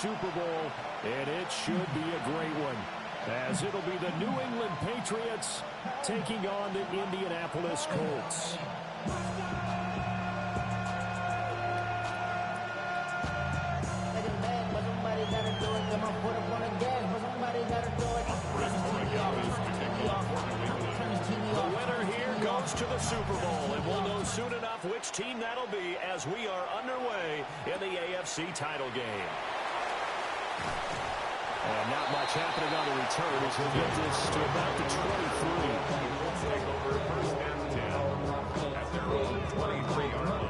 Super Bowl, and it should be a great one, as it'll be the New England Patriots taking on the Indianapolis Colts. The winner here goes to the Super Bowl, and we'll know soon enough which team that'll be as we are underway in the AFC title game. And not much happening on the return as he'll get this to about the 23. Take over first and 10 at their own 23-yard line.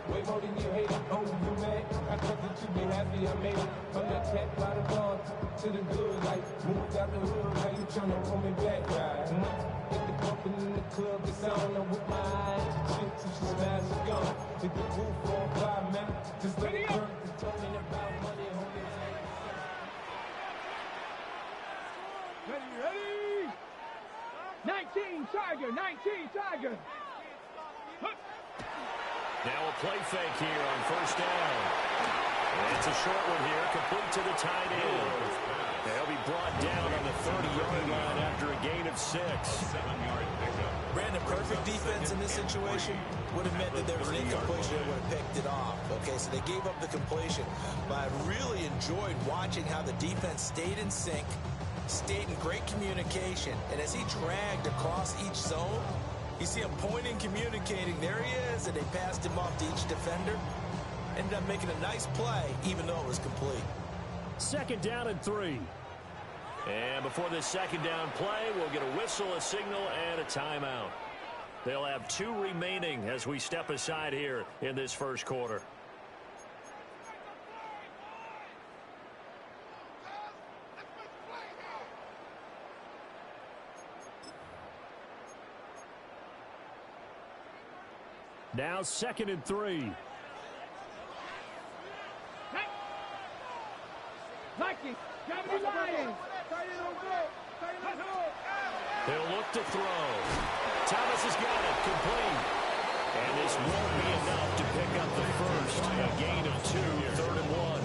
Way more than you hate it, oh, you mad? I thought that you'd be happy I made it. From that cat by the bar to the good life. Moved out the hood, how you tryna pull me back, right? Hit the bumpin' in the club, it's on. I'm with my eyes, chick till she smiles, she's gone. Hit the roof on fire, man. Just let it burn. Talking about money, homie. Ready? 19 Tiger, 19 Tiger. Now a play fake here on first down. And it's a short one here, complete to the tight end. They'll be brought down on the 30-yard line after a gain of 6. 7-yard pickup. Brandon, perfect defense in this situation would have meant that there was an incompletion that would have picked it off. Okay, so they gave up the completion. But I really enjoyed watching how the defense stayed in sync, stayed in great communication, and as he dragged across each zone, you see him pointing, communicating. There he is, and they passed him off to each defender. Ended up making a nice play, even though it was complete. Second down and 3. And before this second down play, we'll get a whistle, a signal, and a timeout. They'll have 2 remaining as we step aside here in this first quarter. Now second and 3. They'll look to throw. Thomas has got it, complete. And this won't be enough to pick up the first. A gain of 2, 3rd and 1.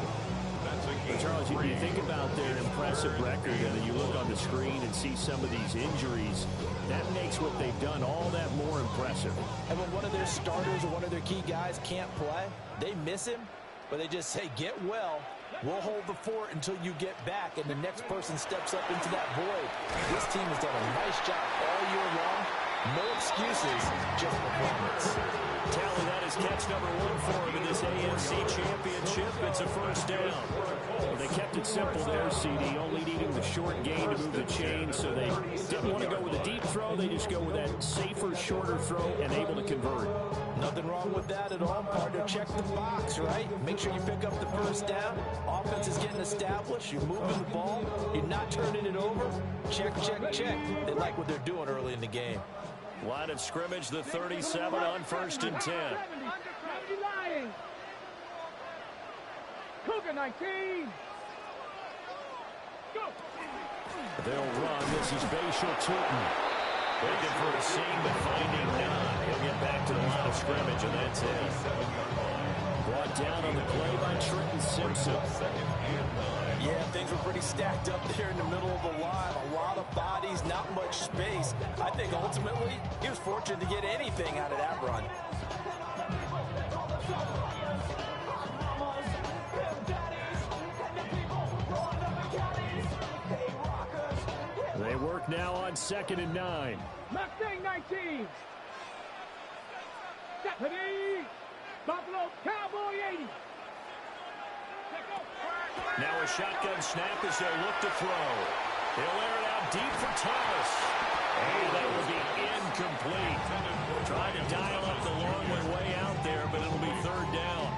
But Charles, you think about their impressive record, and then you look on the screen and see some of these injuries. That makes what they've done all that more impressive. And when one of their starters or one of their key guys can't play, they miss him, but they just say, get well. We'll hold the fort until you get back, and the next person steps up into that void. This team has done a nice job all year long. No excuses, just performance. Tally, that is catch number 1 for him in this AFC Championship. It's a first down. Well, they kept it simple there, CD, only needing the short gain to move the chain, so they didn't want to go with a deep throw. They just go with that safer, shorter throw and able to convert. Nothing wrong with that at all. Partner, check the box, right? Make sure you pick up the first down. Offense is getting established. You're moving the ball. You're not turning it over. Check, check, check. They like what they're doing early in the game. Line of scrimmage, the 37 on first and 10. Cougar 19. Go. They'll run. This is Bashal Tootin. Looking for a seam, but finding none. He'll get back to the line of scrimmage, and that's it. Brought down on the play by Trenton Simpson. Yeah, things were pretty stacked up there in the middle of the line. A lot of bodies, not much space. I think ultimately he was fortunate to get anything out of that run. They work now on 2nd and 9. Mustang 19. Deputy Buffalo Cowboy 80. Now a shotgun snap as they look to throw. He'll air it out deep for Thomas. And that will be incomplete. Trying to dial up the long way out there, but it'll be 3rd down.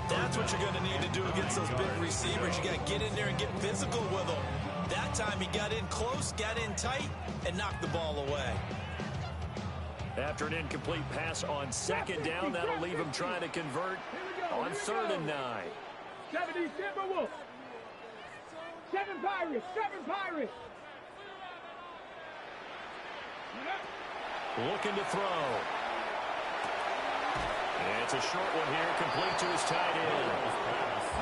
That's what you're going to need to do against those big receivers. You got to get in there and get physical with them. That time he got in close, got in tight, and knocked the ball away. After an incomplete pass on 2nd down, that'll leave him trying to convert on 3rd and 9. 70 Timberwolves. 7 Pirates. 7 Pirates. Looking to throw. It's a short one here, complete to his tight end.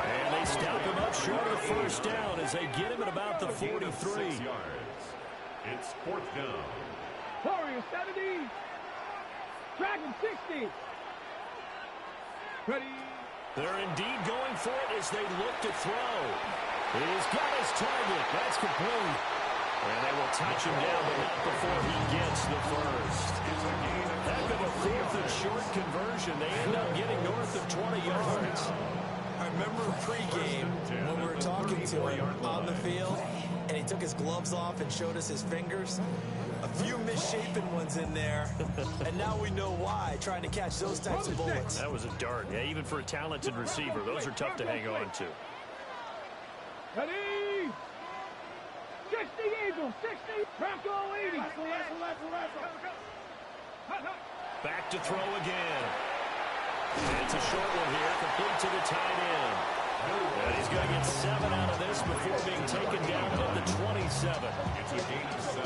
And they stop him up short of the first down as they get him at about the 43. It's fourth down. Warriors 70. Dragon 60. Ready. They're indeed going for it as they look to throw. He's got his target. That's complete. And they will touch him down, but not before he gets the first. Heck of a fourth and short conversion. They end up getting north of 20 yards. I remember pregame when we were talking to him on the field, and he took his gloves off and showed us his fingers. A few misshapen ones in there, and now we know why, trying to catch those types of bullets. That was a dart. Yeah, even for a talented receiver, those are tough to hang on to. Ready. 60 Eagles. 60. Bronco 80. Back to throw again. And it's a short one here, complete to the tight end. And he's going to get 7 out of this before being taken down at the 27.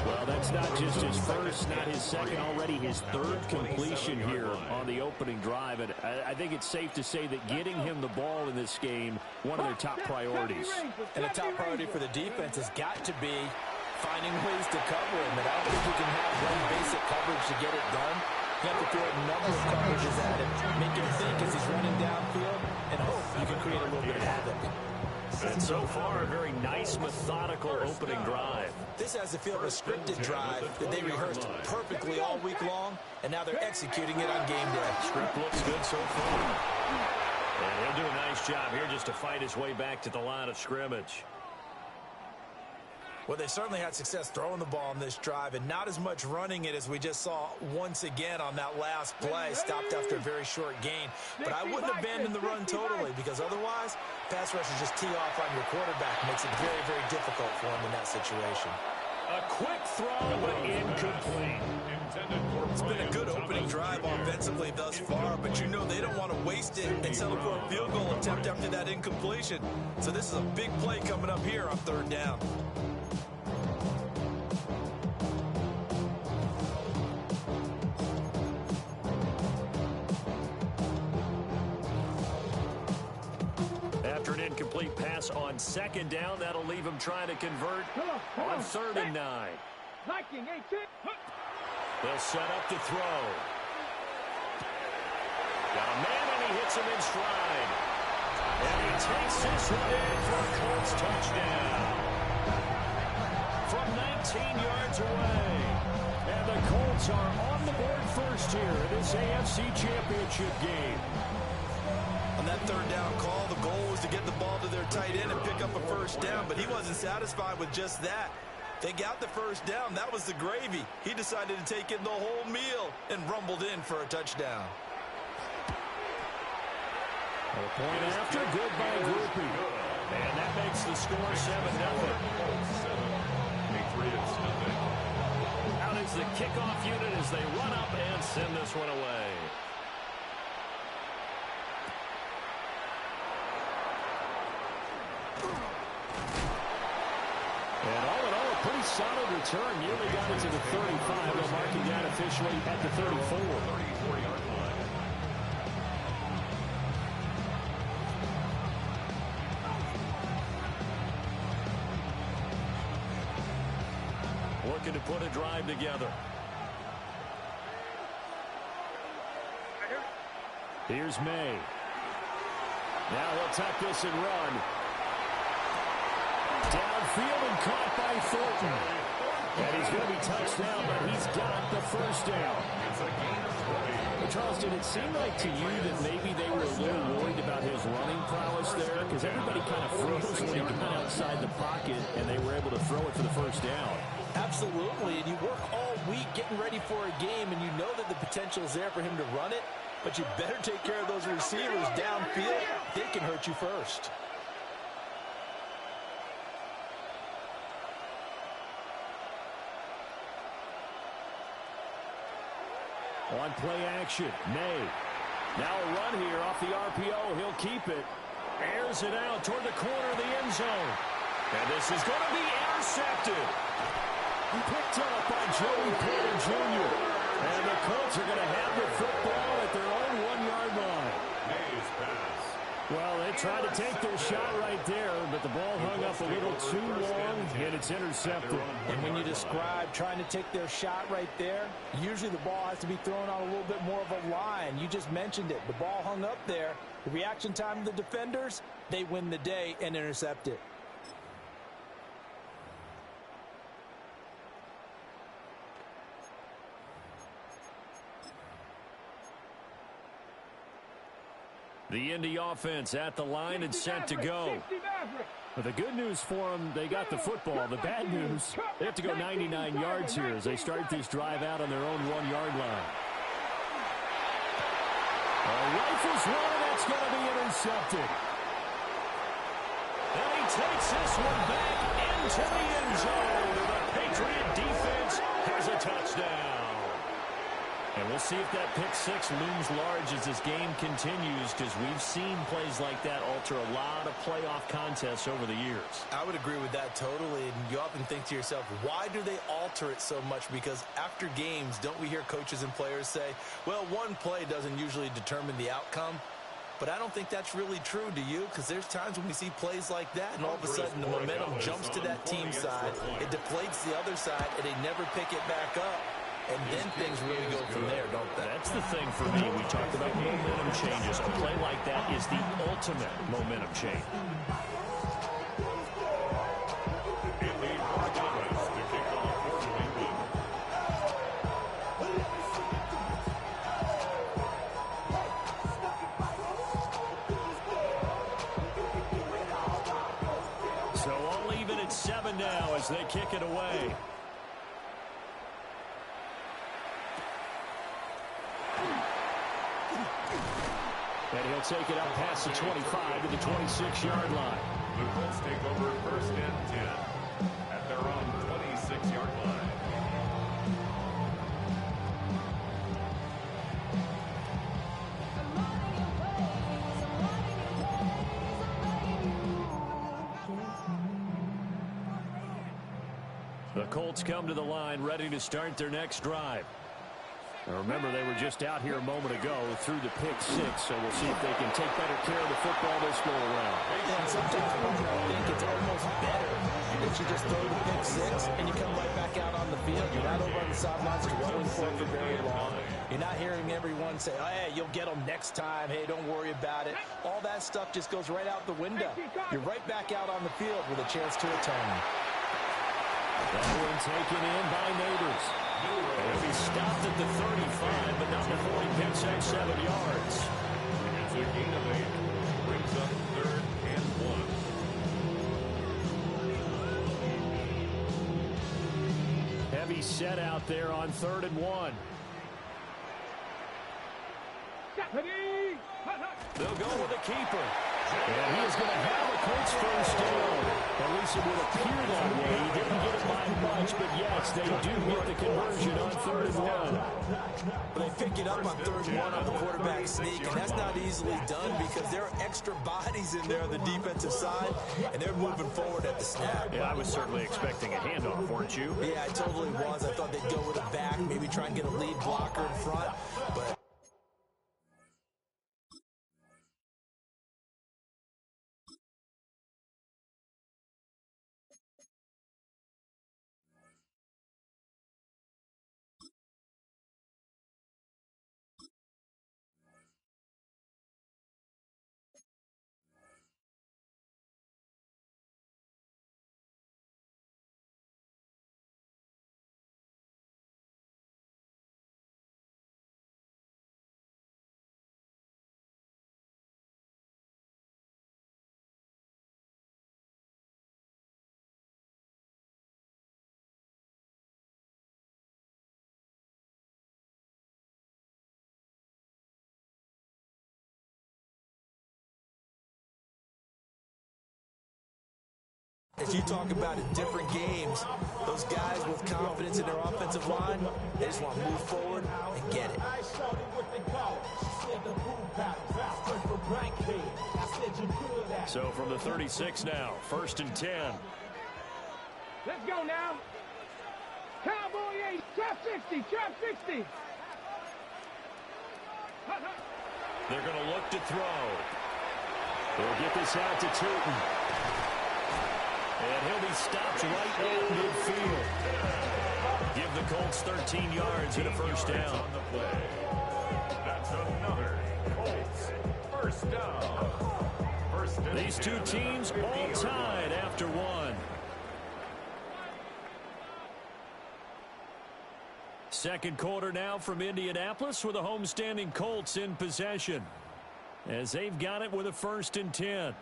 Well, that's not just his first, not his second, already his third completion here on the opening drive. And I think it's safe to say that getting him the ball in this game, one of their top priorities. And a top priority for the defense has got to be finding ways to cover him. And I don't think you can have one basic coverage to get it done. You have to throw a number of coverages at him, make him think as he's running downfield, and hope you can create a little bit of havoc. And so far, a very nice, methodical opening drive. This has the feel of a scripted drive that they rehearsed perfectly all week long, and now they're executing it on game day. Script looks good so far. And he'll do a nice job here just to fight his way back to the line of scrimmage. Well, they certainly had success throwing the ball on this drive and not as much running it as we just saw once again on that last play. Stopped after a very short gain. But I wouldn't abandon the run totally because otherwise, pass rushers just tee off on your quarterback. Makes it very, very difficult for him in that situation. A quick throw, but incomplete. It's been a good opening drive offensively thus far, but you know they don't want to waste it and settle for a field goal attempt after that incompletion. So this is a big play coming up here on third down. After an incomplete pass on second down, that'll leave him trying to convert on 3rd and 9. Viking 18. They'll set up to throw. Got a man, and he hits him in stride. And he takes this one in for a Colts touchdown. From 19 yards away. And the Colts are on the board first here in this AFC Championship game. On that third down call, the goal was to get the ball to their tight end and pick up a first down, but he wasn't satisfied with just that. They got the first down. That was the gravy. He decided to take in the whole meal and rumbled in for a touchdown. A point after, good by Groupie. And that makes the score 7-0. Out is the kickoff unit as they run up and send this one away. And all in all, a pretty solid return. Nearly got it to the 35. They're marking that officially at the 34. Looking to put a drive together. Here's May. Now he'll tuck this and run. Downfield and caught by Thornton. And he's going to be touched down, but he's got the first down. Well, Charles, did it seem like to you that maybe they were a little worried about his running prowess there? Because everybody kind of froze when he got outside the pocket, and they were able to throw it for the first down. Absolutely, and you work all week getting ready for a game, and you know that the potential is there for him to run it, but you better take care of those receivers downfield. They can hurt you first. On play action, May. Now a run here off the RPO. He'll keep it. Airs it out toward the corner of the end zone. And this is going to be intercepted. Picked up by Joey Porter Jr. And the Colts are going to have the football at their own 1-yard line. tried to take their shot right there, but the ball hung up a little too long, and it's intercepted. And when you describe trying to take their shot right there, usually the ball has to be thrown on a little bit more of a line. You just mentioned it. The ball hung up there. The reaction time of the defenders, they win the day and intercept it. The Indy offense at the line and set to go. But the good news for them, they got the football. The bad news, they have to go 99 yards here as they start this drive out on their own 1-yard line. Rifles one, that's going to be intercepted. And he takes this one back into the end zone. The Patriot defense has a touchdown. And we'll see if that pick six looms large as this game continues, because we've seen plays like that alter a lot of playoff contests over the years. I would agree with that totally. And you often think to yourself, why do they alter it so much? Because after games, don't we hear coaches and players say, well, one play doesn't usually determine the outcome? But I don't think that's really true, do you? Because there's times when we see plays like that, and all of a sudden the momentum jumps to that team side. It deflates the other side, and they never pick it back up. And then things really go from there, don't they? That's the thing for me. We talked about momentum changes. A play like that is the ultimate momentum change. So all even at 7 now as they kick it away. And he'll take it up past the 25 to the 26-yard line. The Colts take over first and 10 at their own 26-yard line. The Colts come to the line ready to start their next drive. Now remember, they were just out here a moment ago through the pick six, so we'll see if they can take better care of the football this go around. And sometimes I think it's almost better that you just throw the pick six and you come right back out on the field. You're not over on the sidelines dwelling for it for very long. You're not hearing everyone say, oh, hey, you'll get them next time. Hey, don't worry about it. All that stuff just goes right out the window. You're right back out on the field with a chance to atone. That one taken in by Neighbors. And he stopped at the 35, but not before he picks up 7 yards. It's a gain of 8. Brings up 3rd and 1. Heavy set out there on 3rd and 1. They'll go with the keeper. And he is going to have a Colts first down. At least it would appear that way. He didn't get it by much, but yes, they do get the conversion on 3rd and 1. They pick it up on 3rd and 1 on the quarterback sneak, and that's not easily done because there are extra bodies in there on the defensive side, and they're moving forward at the snap. Yeah, I was certainly expecting a handoff, weren't you? Yeah, I totally was. I thought they'd go with a back, maybe try and get a lead blocker in front, but as you talk about in different games, those guys with confidence in their offensive line, they just want to move forward and get it. So from the 36 now, 1st and 10. Let's go now. Cowboy 8, trap 60, trap 60. They're going to look to throw. They'll get this out to Tootin. And he'll be stopped right at midfield. Give the Colts 13 yards and a first down. On the play. That's another Colts first down. These two teams all tied after one. Second quarter now from Indianapolis with the homestanding Colts in possession, as they've got it with a 1st and 10.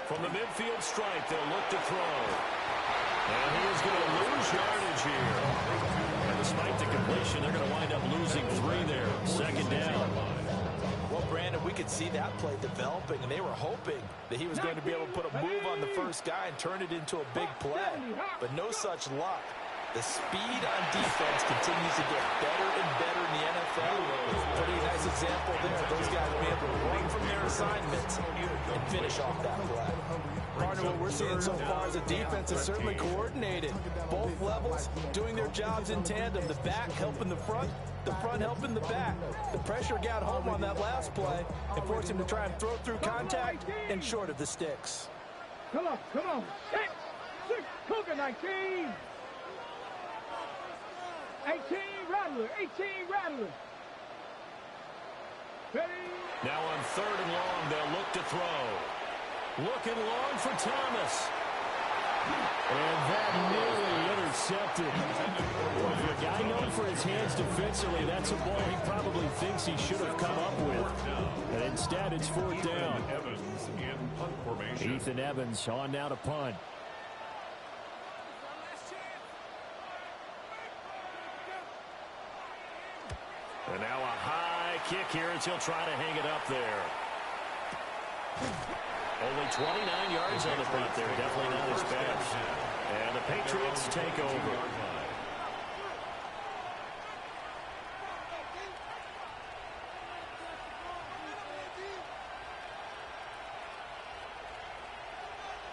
From the midfield stripe, they'll look to throw. And he is going to lose yardage here. And despite the completion, they're going to wind up losing 3 there. Second down. Well, Brandon, we could see that play developing, and they were hoping that he was going to be able to put a move on the first guy and turn it into a big play. But no such luck. The speed on defense continues to get better and better in the NFL. Pretty nice example there. Those guys being able to run from their assignments and finish off that play. Partner, what we're seeing so far is a defense is certainly coordinated. Both levels doing their jobs in tandem. The back helping the front helping the back. The pressure got home on that last play and forced him to try and throw through contact and short of the sticks. Come on. 6, Cougar 19. 18, Rattler. Ready? Now on 3rd and long, they'll look to throw. Looking long for Thomas. And that nearly intercepted. Well, for a guy known for his hands defensively, that's a ball he probably thinks he should have come up with. And instead, it's 4th down. Evans in punt formation. Ethan Evans on now to punt. And now a high kick here as he'll try to hang it up there. Only 29 yards on the front there. Definitely not his best. And the Patriots take over.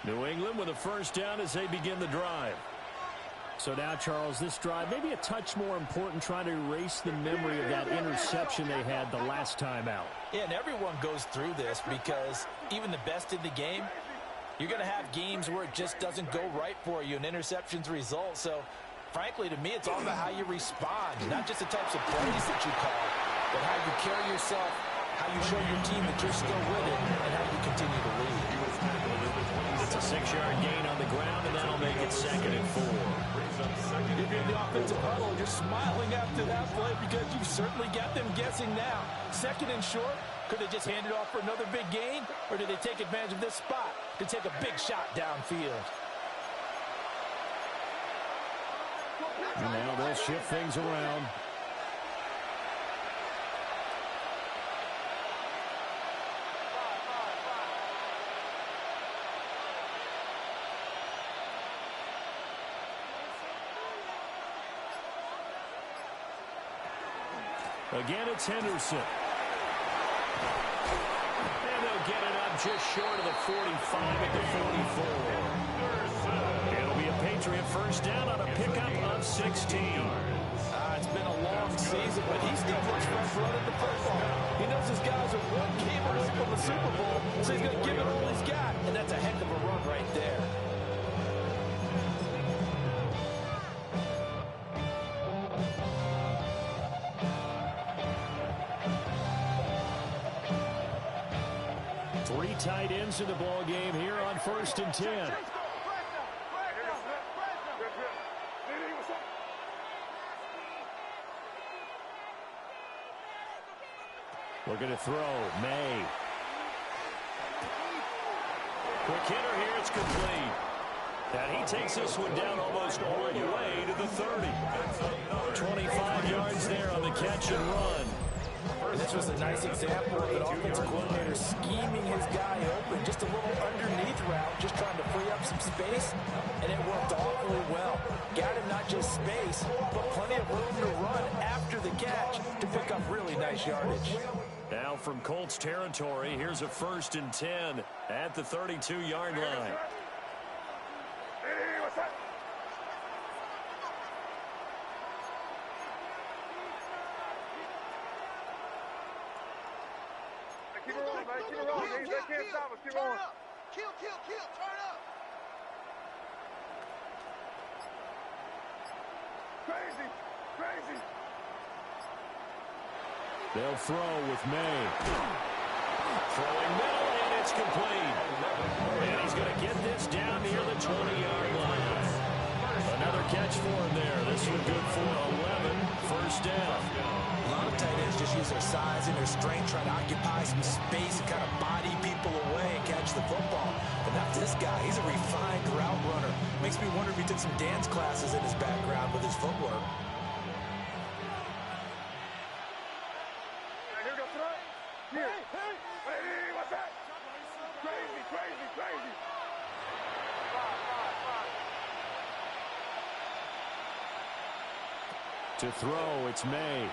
New England with a first down as they begin the drive. So now, Charles, this drive maybe a touch more important, trying to erase the memory of that interception they had the last time out. Yeah, and everyone goes through this because even the best in the game, you're going to have games where it just doesn't go right for you and interceptions result. So, frankly, to me, it's all about how you respond, not just the types of plays that you call, but how you carry yourself, how you show your team that you're still with it, and how you continue to lead. It's a 6-yard gain on the ground, and that'll make it 2nd and 4. If you're in the offensive huddle, you're smiling after that play because you've certainly got them guessing now. 2nd and short, could they just hand it off for another big gain, or did they take advantage of this spot to take a big shot downfield? And now they'll shift things around. Again, it's Henderson. And they'll get it up just short of the 45 at the 44. It'll be a Patriot first down on a pickup of 16. It's been a long season, but he still looks fresh running the football. He knows his guys are one game away from the Super Bowl, so he's going to give it all he's got, and that's a heck of a run right there. Three tight ends in the ball game here on 1st and 10. Looking to throw. May. Quick hitter here. It's complete. And he takes this one down almost all the way to the 30. 25 yards there on the catch and run. And this was a nice example of an offensive coordinator scheming his guy open. Just a little underneath route, just trying to free up some space, and it worked awfully well. Got him not just space, but plenty of room to run after the catch to pick up really nice yardage. Now from Colts territory, here's a 1st and 10 at the 32-yard line. Hey, what's up? Keep it rolling, man. Keep it rolling. They can't stop us. Keep rolling. Kill, turn up. Crazy. They'll throw with May. Throwing middle, and it's complete. And he's going to get this down near the 20-yard line. Another catch for him there. This one good for 11. First down. A lot of tight ends just use their size and their strength, trying to occupy some space and kind of body people away and catch the football. But not this guy. He's a refined route runner. Makes me wonder if he took some dance classes in his background with his footwork. Hey, what's that? Crazy. To throw, it's May.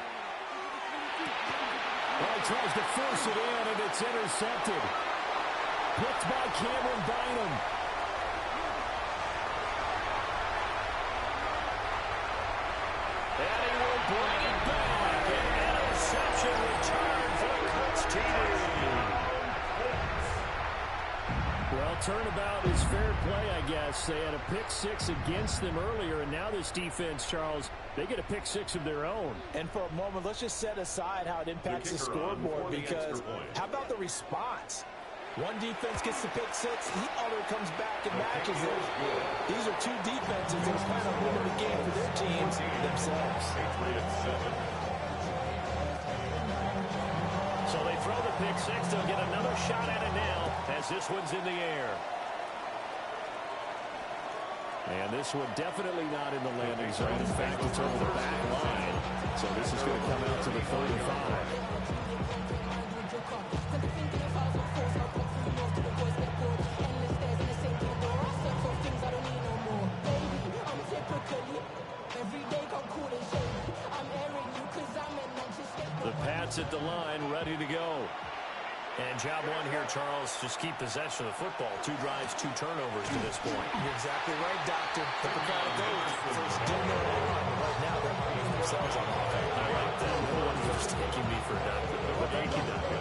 Well, he tries to force it in, and it's intercepted. Picked by Cameron Bynum. And he will bring it back. An interception return for the Colts TD. Well, turnabout is fair play, I guess. They had a pick six against them earlier, and now this defense, Charles, they get a pick six of their own. And for a moment, let's just set aside how it impacts the scoreboard, because how about the response? One defense gets the pick six, the other comes back and matches it. These are two defenses that are kind of winning the game for their teams themselves. So they throw the pick six. They'll get another shot at it now as this one's in the air. And this one definitely not in the landing zone. In fact, it's over the back line. So this is going to come out to the 35. The Pats at the line, ready to go. And job one here, Charles, just keep possession of the football. 2 drives, 2 turnovers to this point. You're exactly right, Doctor. Hippocratic oath. First do no harm. Right now, they're harming themselves on offense. I like that. No one was taking me for a doctor. But thank you, Doctor.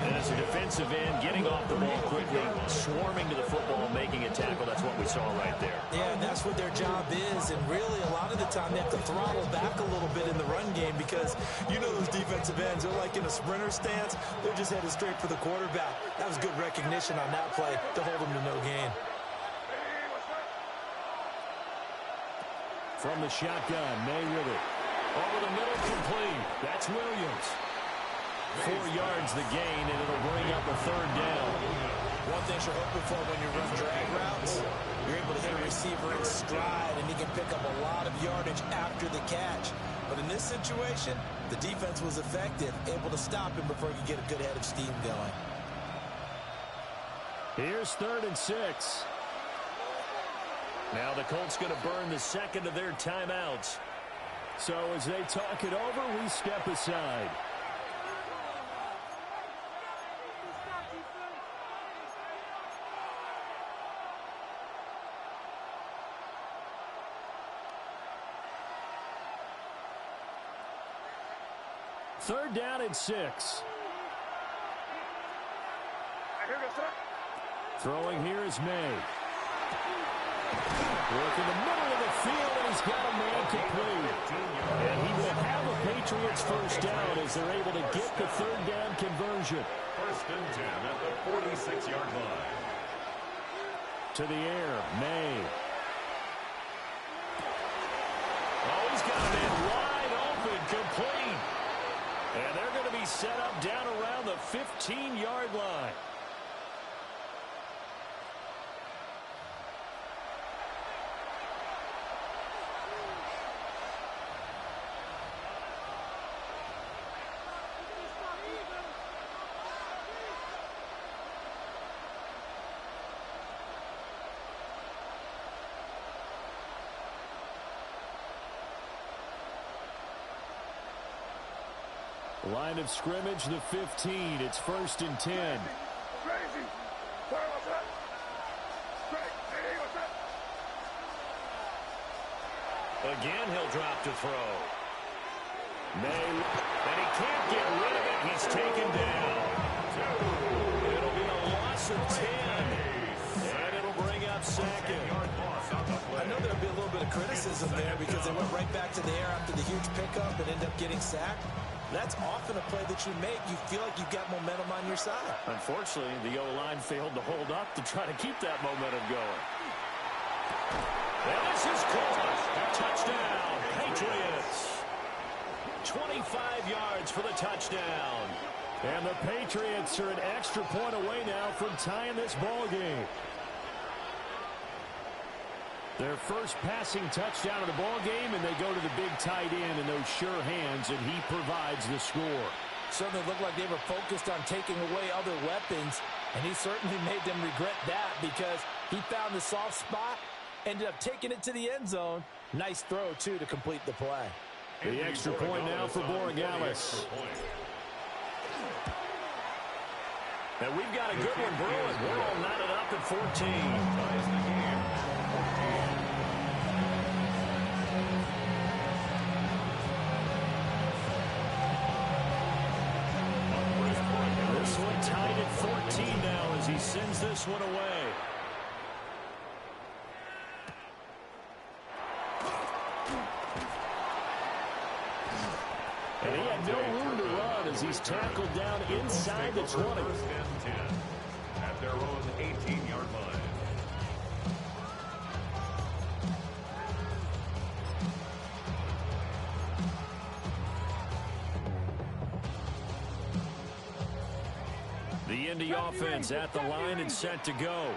And as a defensive end, getting off the ball quickly, swarming to the football, making a tackle, that's what we saw right there. Yeah, and that's what their job is. And really, a lot of the time, they have to throttle back a little bit in the run game, because you know those defensive ends, they're like in a sprinter stance. They're just headed straight for the quarterback. That was good recognition on that play to hold them to no gain. From the shotgun, May with it. Over the middle, complete. That's Williams. 4 yards the gain, and it'll bring up a 3rd down. One thing you're hoping for when you run drag routes, you're able to hit a receiver in stride, and he can pick up a lot of yardage after the catch. But in this situation, the defense was effective, able to stop him before he could get a good head of steam going. Here's 3rd and 6. Now the Colts going to burn the second of their timeouts. So as they talk it over, we step aside. Third down and 6. Throwing here is May. Work in the middle of the field, and he's got a man complete. And he will have a Patriots first down as they're able to get the 3rd down conversion. 1st and 10 at the 46-yard line. To the air, May. Oh, he's got a man wide open, complete. And they're going to be set up down around the 15-yard line. Line of scrimmage, the 15. It's 1st and 10. Crazy. Sorry about that. Straight. Hey, what's that? Again, he'll drop to throw. And he can't get rid of it. He's taken down. It'll be a loss of 10. And it'll bring up second. I know there'll be a little bit of criticism there because they went right back to the air after the huge pickup and ended up getting sacked. That's often a play that you make. You feel like you've got momentum on your side. Unfortunately, the O-line failed to hold up to try to keep that momentum going. And this is caught. Touchdown, Patriots. 25 yards for the touchdown. And the Patriots are an extra point away now from tying this ball game. Their first passing touchdown of the ball game, and they go to the big tight end in those sure hands, and he provides the score. Certainly looked like they were focused on taking away other weapons, and he certainly made them regret that because he found the soft spot, ended up taking it to the end zone. Nice throw, too, to complete the play. The extra point now for Borregales. And we've got a good one brewing. We're all knotted up at 14. This one tied at 14 now as he sends this one away. And he had no room to run as he's tackled down inside the 20. At their own 18-yard line. The Indy offense at the line and set to go.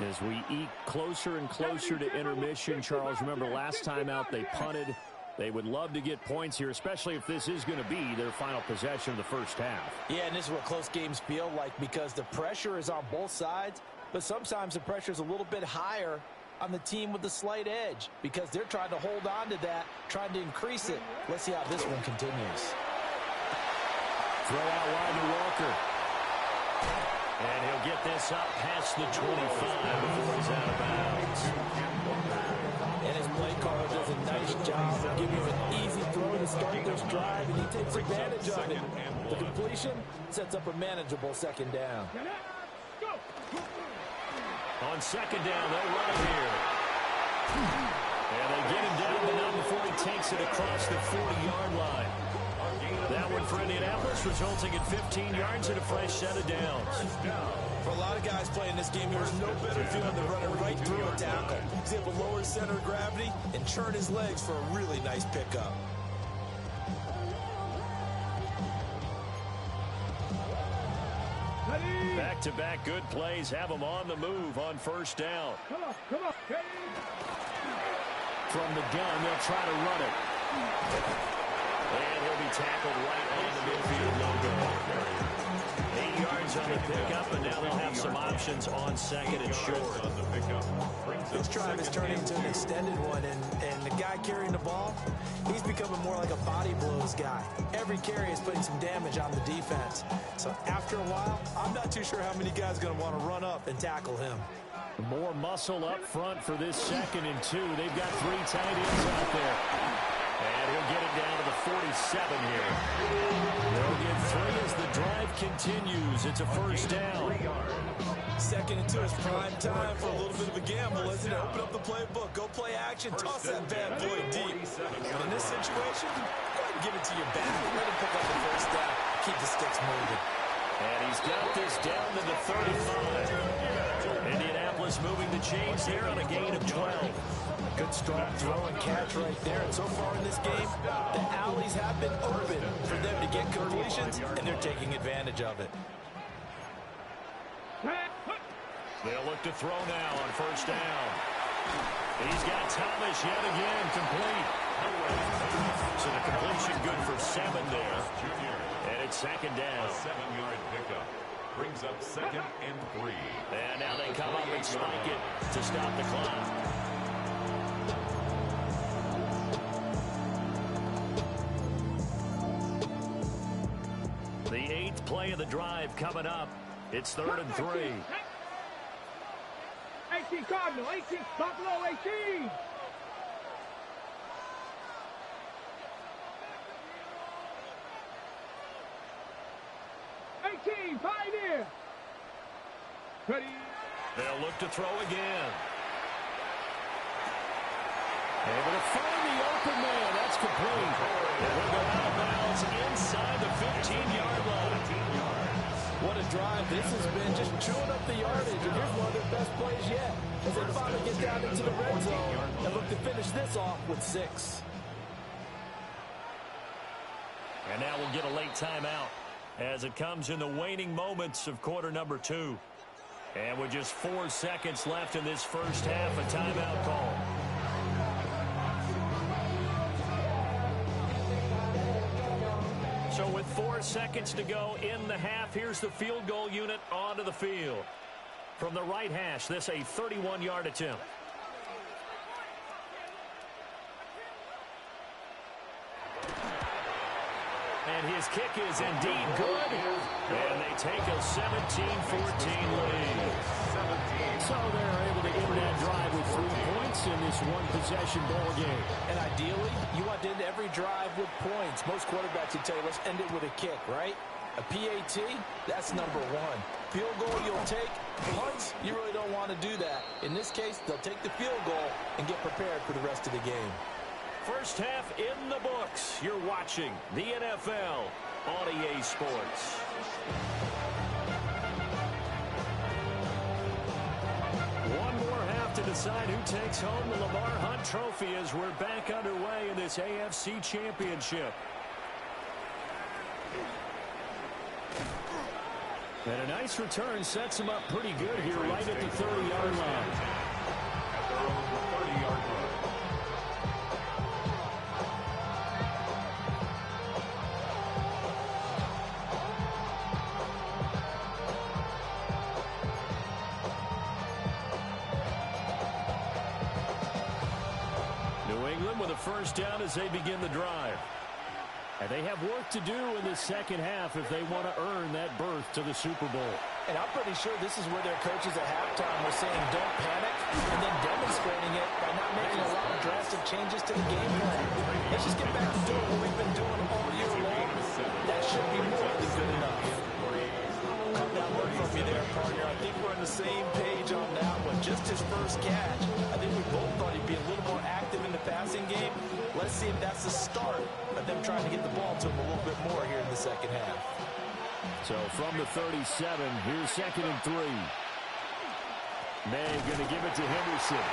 As we eke closer and closer to intermission, Charles, remember last time out they punted. They would love to get points here, especially if this is going to be their final possession of the first half. Yeah, and this is what close games feel like because the pressure is on both sides, but sometimes the pressure is a little bit higher on the team with the slight edge because they're trying to hold on to that, trying to increase it. Let's see how this one continues. Throw out wide to Walker. And he'll get this up past the 25 before he's out of bounds. And his play caller does a nice job of giving him an easy throw to start this drive, and he takes advantage of it. The completion sets up a manageable second down. On second down, they'll run it here. And they get him down the number before he takes it across the 40-yard line. That one for Indianapolis, resulting in 15 yards and a fresh set of downs. For a lot of guys playing this game, there's no better feeling than running right through a tackle. He's able to lower his center of gravity and churn his legs for a really nice pickup. Back-to-back good plays have them on the move on first down. Come on. From the gun, they'll try to run it. And he'll be tackled right on the midfield logo. 8 yards on the pickup, and now they'll have some options on second and short. This drive is turning into an extended one, and the guy carrying the ball, he's becoming more like a body blows guy. Every carry is putting some damage on the defense. So after a while, I'm not too sure how many guys are going to want to run up and tackle him. More muscle up front for this 2nd and 2. They've got 3 tight ends out there. And he'll get it down to the 47 here. They'll get 3 as the drive continues. It's a first down. 2nd and 2 is prime time for a little bit of a gamble, isn't it? Open up the playbook, go play action, toss that bad boy deep. But in this situation, go ahead and give it to your back. Let him pick up the first down. Keep the sticks moving. And he's got this down to the 35. Indianapolis moving the chains there on a gain of 12. Good strong throw and catch right there. And so far in this game, the alleys have been open for them to get completions, and they're taking advantage of it. They'll look to throw now on first down. He's got Thomas yet again complete. So the completion good for 7 there. And it's second down. A 7-yard pickup brings up 2nd and 3. And now they come up and spike it to stop the clock. The 8th play of the drive coming up. It's 3rd and 3. 18 Cardinal, 18 Buffalo, 18. Pioneer. Ready. They'll look to throw again. Able to find the open man. That's complete. And we'll go out of bounds inside the 15-yard line. What a drive this has been, just chewing up the yardage. And here's one of their best plays yet, as they finally get down into the red zone and look to finish this off with 6. And now we'll get a late timeout as it comes in the waning moments of quarter number 2. And with just 4 seconds left in this first half, a timeout call. So with 4 seconds to go in the half, here's the field goal unit onto the field. From the right hash, this a 31-yard attempt. And his kick is indeed good. And they take a 17-14 lead. So they're able to end that drive with 3 points in this one-possession ball game. And ideally, you want to end every drive with points. Most quarterbacks would tell you, let's end it with a kick, right? A PAT, that's number 1. Field goal you'll take. Punts, you really don't want to do that. In this case, they'll take the field goal and get prepared for the rest of the game. First half in the books. You're watching the NFL on EA Sports. One more half to decide who takes home the Lamar Hunt Trophy as we're back underway in this AFC Championship. And a nice return sets him up pretty good here right at the 30-yard line. At their own 30-yard line. New England with a first down as they begin the drive. And they have work to do in the second half if they want to earn that berth to the Super Bowl. And I'm pretty sure this is where their coaches at halftime were saying don't panic, and then demonstrating it by not making a lot of drastic changes to the game plan. Let's just get back to doing what we've been doing all year long. That should be more than good enough. Come down, work from you there, partner. I think we're on the same page on that one. Just his first catch. I think we both thought he'd be a little more active in the passing game. Let's see if that's the start of them trying to get the ball to him a little bit more here in the second half. So from the 37, here's 2nd and 3. May going to give it to Henderson.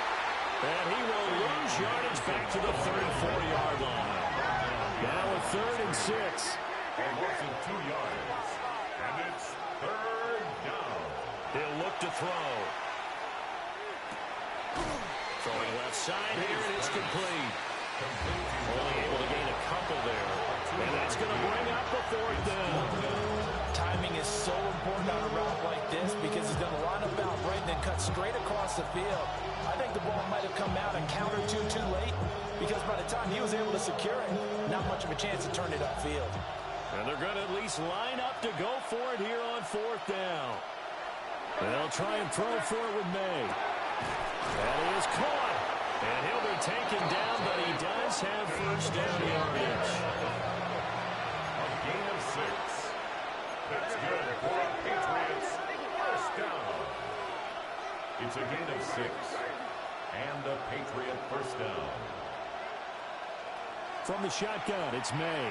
And he will lose yardage back to the 34-yard line. Now a 3rd and 6. And goes in 2 yards. And it's 3rd down. He'll look to throw. Throwing left side here, and it's complete. Only able to gain a couple there. And that's going to bring up the 4th down. Timing is so important on a route like this because he's going to line up out right and then cut straight across the field. I think the ball might have come out and counter too late because by the time he was able to secure it, not much of a chance to turn it upfield. And they're going to at least line up to go for it here on 4th down. They'll try and throw for it with May. That is caught. And he'll be taken down, but he does have first down yardage. A gain of 6. That's good for the Patriots. First down. It's a gain of 6. And a Patriot first down. From the shotgun, it's May.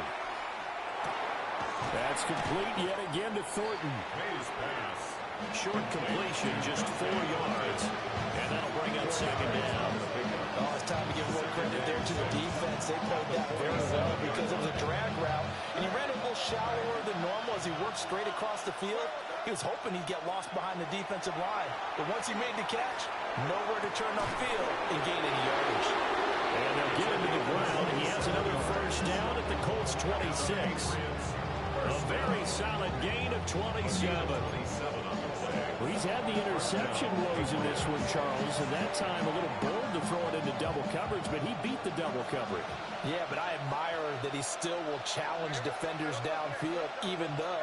That's complete yet again to Thornton. May's pass. Short completion, just 4 yards. And that'll bring up 2nd down. Oh, it's time to give more credit there to the defense. They played that very well because it was a drag route. And he ran a little shallower than normal as he worked straight across the field. He was hoping he'd get lost behind the defensive line. But once he made the catch, nowhere to turn upfield and gain any yardage. And they'll get him to the ground. And he has another first down at the Colts 26. A very solid gain of 27. Well, he's had the interception woes in this one, Charles, and that time a little bold to throw it into double coverage, but he beat the double coverage. Yeah, but I admire that he still will challenge defenders downfield, even though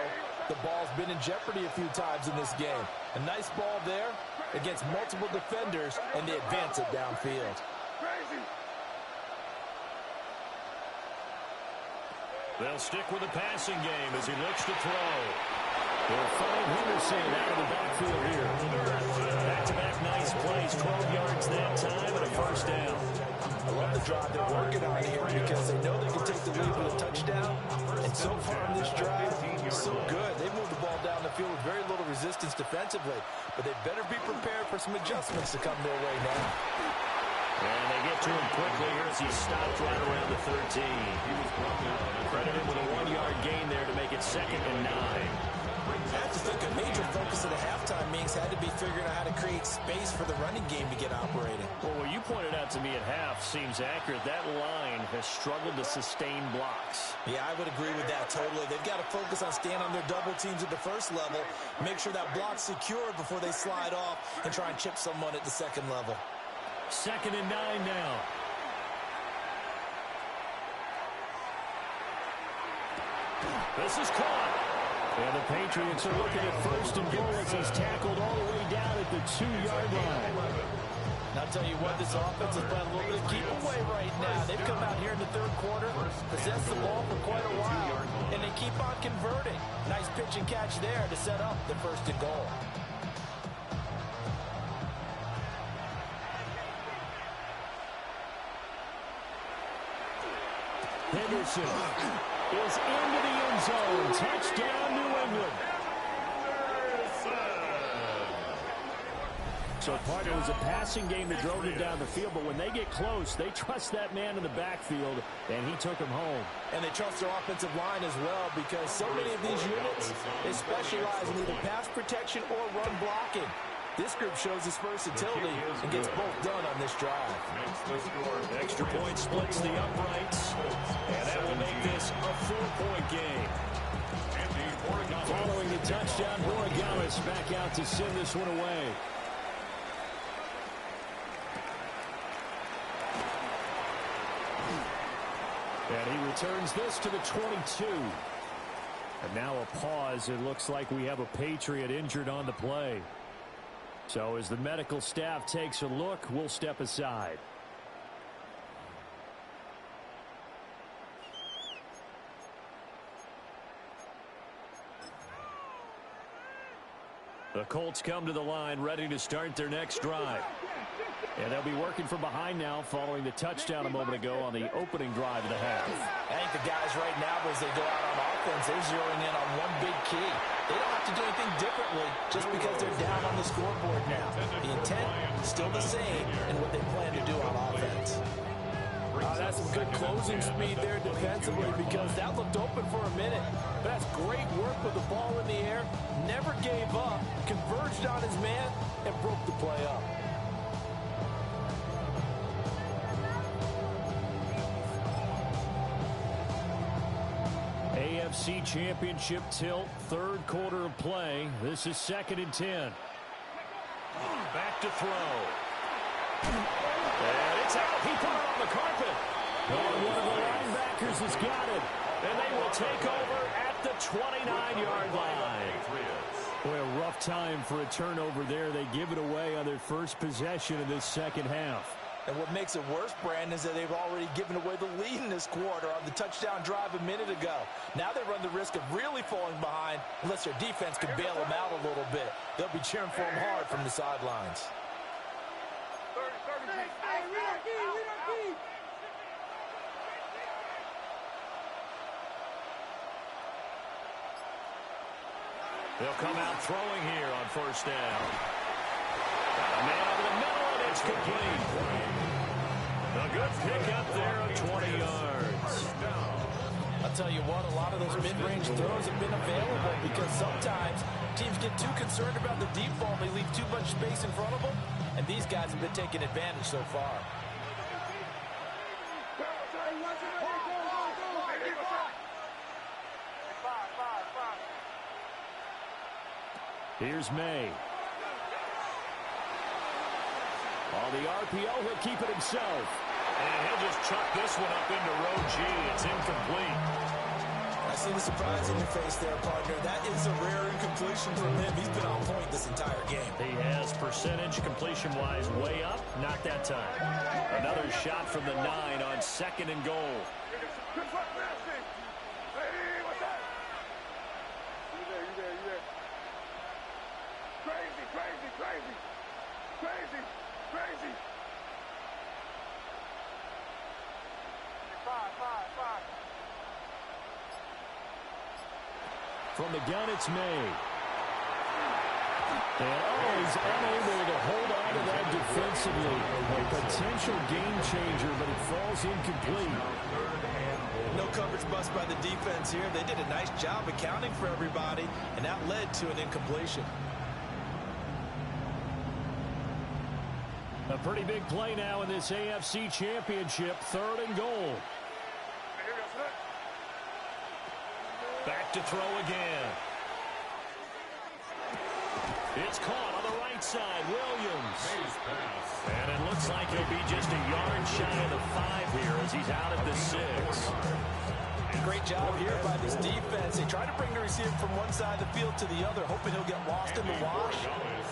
the ball's been in jeopardy a few times in this game. A nice ball there against multiple defenders, and they advance it downfield. They'll stick with the passing game as he looks to throw. They'll find Henderson out of the backfield here. Back-to-back nice plays, 12 yards that time and a first down. I love the drive they're working on here because they know they can take the lead with a touchdown. And so far on this drive, so good. They moved the ball down the field with very little resistance defensively. But they better be prepared for some adjustments to come their way now. And they get to him quickly here as he stopped right around the 13. Credited with a 1-yard gain there to make it 2nd and 9. I have to think a major focus of the halftime meetings had to be figuring out how to create space for the running game to get operating. Well, what you pointed out to me at half seems accurate. That line has struggled to sustain blocks. Yeah, I would agree with that totally. They've got to focus on staying on their double teams at the first level, make sure that block's secure before they slide off and try and chip someone at the second level. 2nd and 9 now. This is caught. And the Patriots are looking at 1st and goal as he's tackled all the way down at the 2-yard line. And I'll tell you what, this offense is playing a little bit of keep away right now. They've come out here in the 3rd quarter, possessed the ball for quite a while, and they keep on converting. Nice pitch and catch there to set up the 1st and goal. Henderson is into the end zone. Touchdown, New England. So part it was a passing game that drove him down the field, but when they get close, they trust that man in the backfield, and he took him home. And they trust their offensive line as well because so many of these units, they specialize in either pass protection or run blocking. This group shows its versatility and gets both done on this drive. Extra point splits the uprights, and that will make this a 4-point game. Following the touchdown, Borregales back out to send this one away. And he returns this to the 22. And now a pause. It looks like we have a Patriot injured on the play. So as the medical staff takes a look, we'll step aside. The Colts come to the line ready to start their next drive. And they'll be working from behind now following the touchdown a moment ago on the opening drive of the half. I think the guys right now, as they go out on offense, they're zeroing in on one big key. They don't have to do anything differently just because they're down on the scoreboard now. The intent is still the same in what they plan to do on offense. That's some good closing speed there defensively because that looked open for a minute. But that's great work with the ball in the air. Never gave up, converged on his man, and broke the play up. AFC Championship tilt, 3rd quarter of play. This is 2nd and 10. Back to throw. And it's out. He put it on the carpet. And one of the linebackers has got it. And they will take over at the 29-yard line. Boy, a rough time for a turnover there. They give it away on their first possession of this 2nd half. And what makes it worse, Brandon, is that they've already given away the lead in this quarter on the touchdown drive a minute ago. Now they run the risk of really falling behind unless their defense can bail them out a little bit. They'll be cheering for them hard from the sidelines. They'll come out throwing here on 1st down. Got a man over the middle, and it's complete. A good pickup there of 20 yards. I'll tell you what, a lot of those mid-range throws have been available because sometimes teams get too concerned about the deep ball. They leave too much space in front of them, and these guys have been taking advantage so far. Here's May. On the RPO, he'll keep it himself. And he'll just chuck this one up into row G. It's incomplete. I see the surprise in your face there, partner. That is a rare incompletion from him. He's been on point this entire game. He has percentage completion-wise way up. Not that time. Another shot from the 9 on 2nd and goal. Good fuck, nasty. Hey, what's that? You there. Crazy. Five. From the gun, it's May. And he's unable to hold on to that defensively. A potential game changer, but it falls incomplete. No coverage bust by the defense here. They did a nice job accounting for everybody, and that led to an incompletion. A pretty big play now in this AFC Championship. 3rd and goal. Back to throw again. It's caught on the right side. Williams. And it looks like he'll be just a yard shy of the 5 here as he's out at the 6. Great job here by this defense. They try to bring the receiver from one side of the field to the other, hoping he'll get lost in the wash.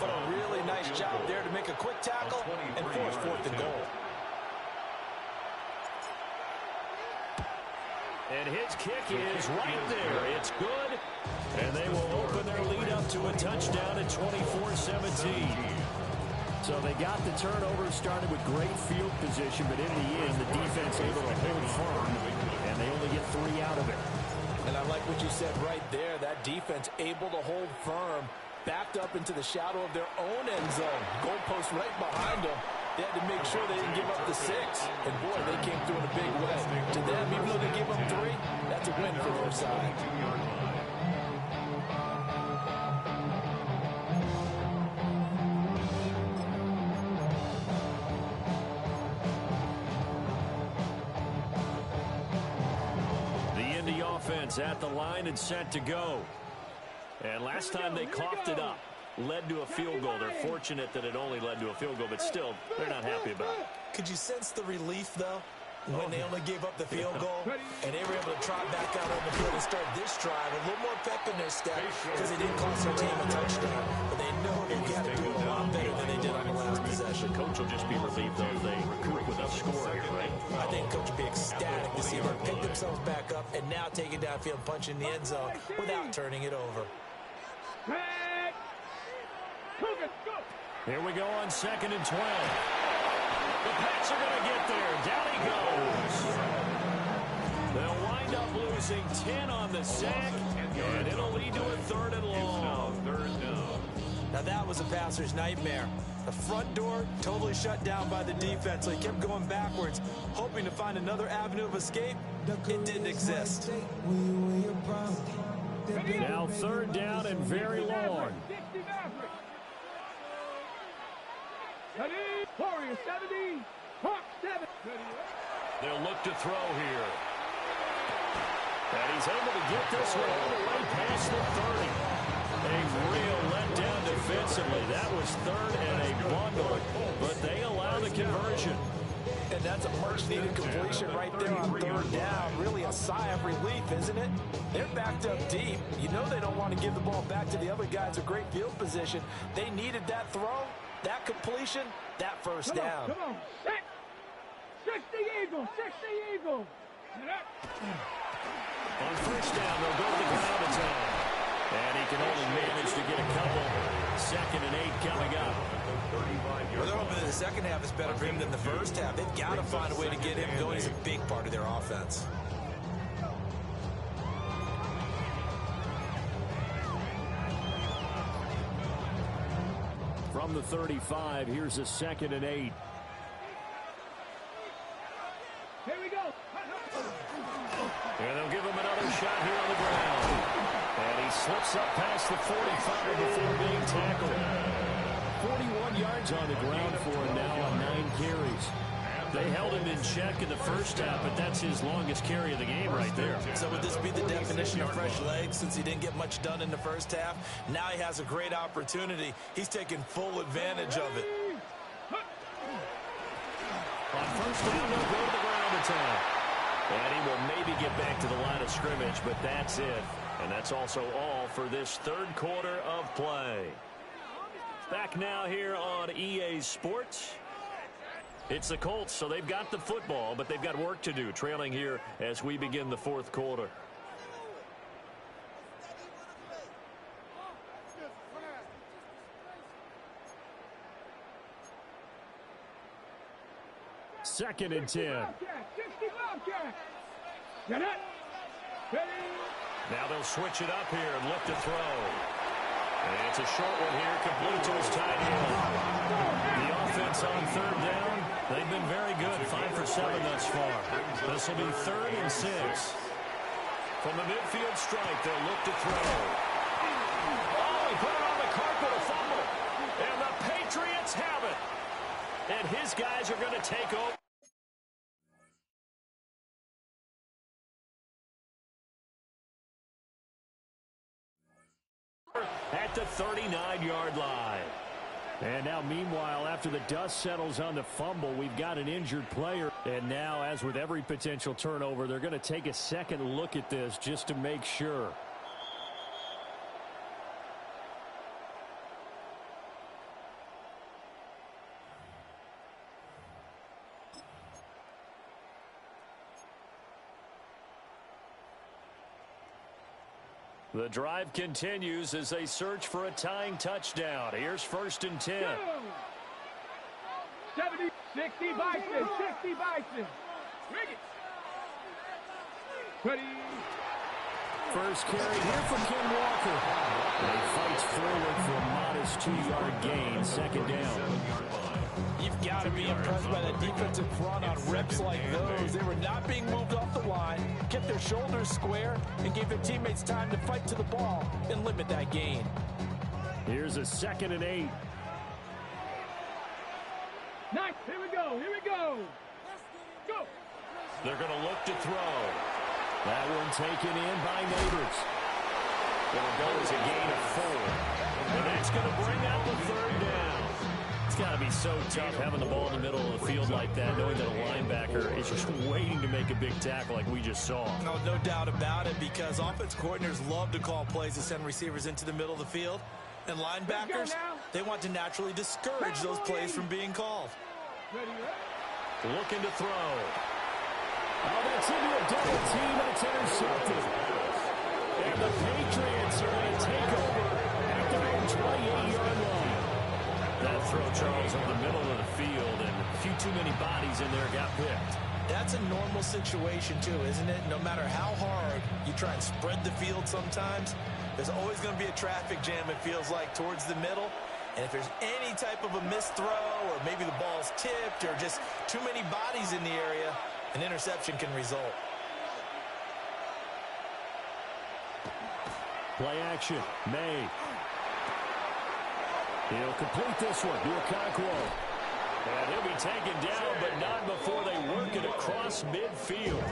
But a really nice job there to make a quick tackle and force 4th and goal. And his kick is right there. It's good. And they will open their lead up to a touchdown at 24-17. So they got the turnover started with great field position, but in the end, the defense able to hold firm, and they only get 3 out of it. And I like what you said right there. That defense able to hold firm, backed up into the shadow of their own end zone. Goalpost right behind them. They had to make sure they didn't give up the 6. And, boy, they came through in a big way. To them, even though they gave up 3, that's a win for their side. The Indy offense at the line and set to go. And last time they coughed it up. Led to a field goal. They're fortunate that it only led to a field goal, but still, they're not happy about it. Could you sense the relief, though, when they only gave up the field goal and they were able to trot back out on the field and start this drive? A little more pep in their step because they didn't cost their team a touchdown, but they know they got to do a lot better than they did on the last possession. Coach will just be relieved, though, if they recoup with a score, right? I think Coach will be ecstatic to see them pick themselves back up and now take it downfield and punch in the end zone without turning it over. Here we go on 2nd and 12. The Pats are going to get there. Down he goes. They'll wind up losing 10 on the sack, and it'll lead to a 3rd and long. Now that was a passer's nightmare. The front door totally shut down by the defense, so he kept going backwards, hoping to find another avenue of escape. It didn't exist. Now 3rd down and very long. They'll look to throw here. And he's able to get this one all the way past the 30. A real letdown defensively. That was 3rd and a bundle, but they allow the conversion. And that's a much-needed completion right there on 3rd down. Really a sigh of relief, isn't it? They're backed up deep. You know they don't want to give the ball back to the other guys in great field position. They needed that throw, that completion, that first down. Come on. 60 Eagles. On 1st down, they'll go to the ground attack. And he can only manage to get a couple. 2nd and 8 coming up. Well, they're hoping that the second half is better for him than the first half. They've got to find a way to get him going. He's a big part of their offense. From the 35, here's a 2nd and 8. Here we go. And they'll give him another shot here on the ground. And he slips up past the 45 before being tackled. 41 yards on the ground for him now on 9 carries. They held him in check in the first half, but that's his longest carry of the game right there. So would this be the definition of fresh legs since he didn't get much done in the first half? Now he has a great opportunity. He's taking full advantage of it. On 1st down, they'll go to the ground attack. And he will maybe get back to the line of scrimmage, but that's it. And that's also all for this third quarter of play. Back now here on EA Sports. It's the Colts, so they've got the football, but they've got work to do, trailing here as we begin the fourth quarter. Second and 10. Now they'll switch it up here and look to throw. And it's a short one here, complete to his tight end. The offense on third down, they've been very good, 5 for 7 thus far. This will be 3rd and 6. From the midfield strike, they'll look to throw. Oh, he put it on the carpet, a fumble. And the Patriots have it. And his guys are going to take over. At the 39-yard line. And now, meanwhile, after the dust settles on the fumble, we've got an injured player. And now, as with every potential turnover, they're going to take a second look at this just to make sure. The drive continues as they search for a tying touchdown. Here's 1st and 10. 70, 60, Bison, 60, Bison. Ready. First carry here for Ken Walker. And he fights forward for a modest 2-yard gain, 2nd down. You've got to be impressed by that defensive front on reps like those. They were not being moved off the line, kept their shoulders square, and gave their teammates time to fight to the ball and limit that gain. Here's a 2nd and 8. Nice. Here we go. Here we go. Go. They're going to look to throw. That one taken in by Neighbors. It'll go as a gain of 4. And that's going to bring out the 3rd down. It's got to be so tough having the ball in the middle of the field like that, knowing that a linebacker is just waiting to make a big tackle like we just saw. No doubt about it, because offense coordinators love to call plays to send receivers into the middle of the field. And linebackers, they want to naturally discourage those plays from being called. Looking to throw. Oh, that's into a double team, and it's intercepted. And the Patriots are going to take over at their own 28-yard line. That throw, Charles, over the middle of the field, and a few too many bodies in there got picked. That's a normal situation, too, isn't it? No matter how hard you try and spread the field sometimes, there's always going to be a traffic jam, it feels like, towards the middle. And if there's any type of a missed throw, or maybe the ball's tipped, or just too many bodies in the area, an interception can result. Play action. May. He'll complete this one. Okonkwo. And he'll be taken down, but not before they work it across midfield.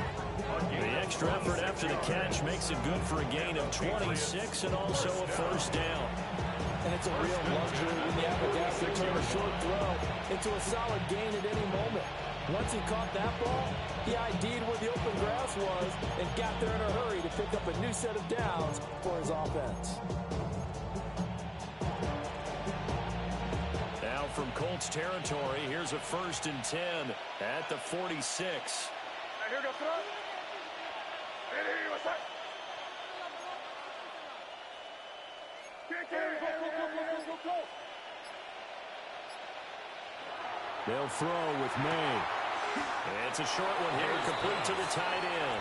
The extra effort after the catch makes it good for a gain of 26 and also a 1st down. And it's a real luxury when you have a guy to turn a short throw into a solid gain at any moment. Once he caught that ball, he ID'd where the open grass was and got there in a hurry to pick up a new set of downs for his offense. Now from Colts territory, here's a 1st and 10 at the 46. Here goes throw. What's that? Go. They'll throw with May. It's a short one here, complete to the tight end.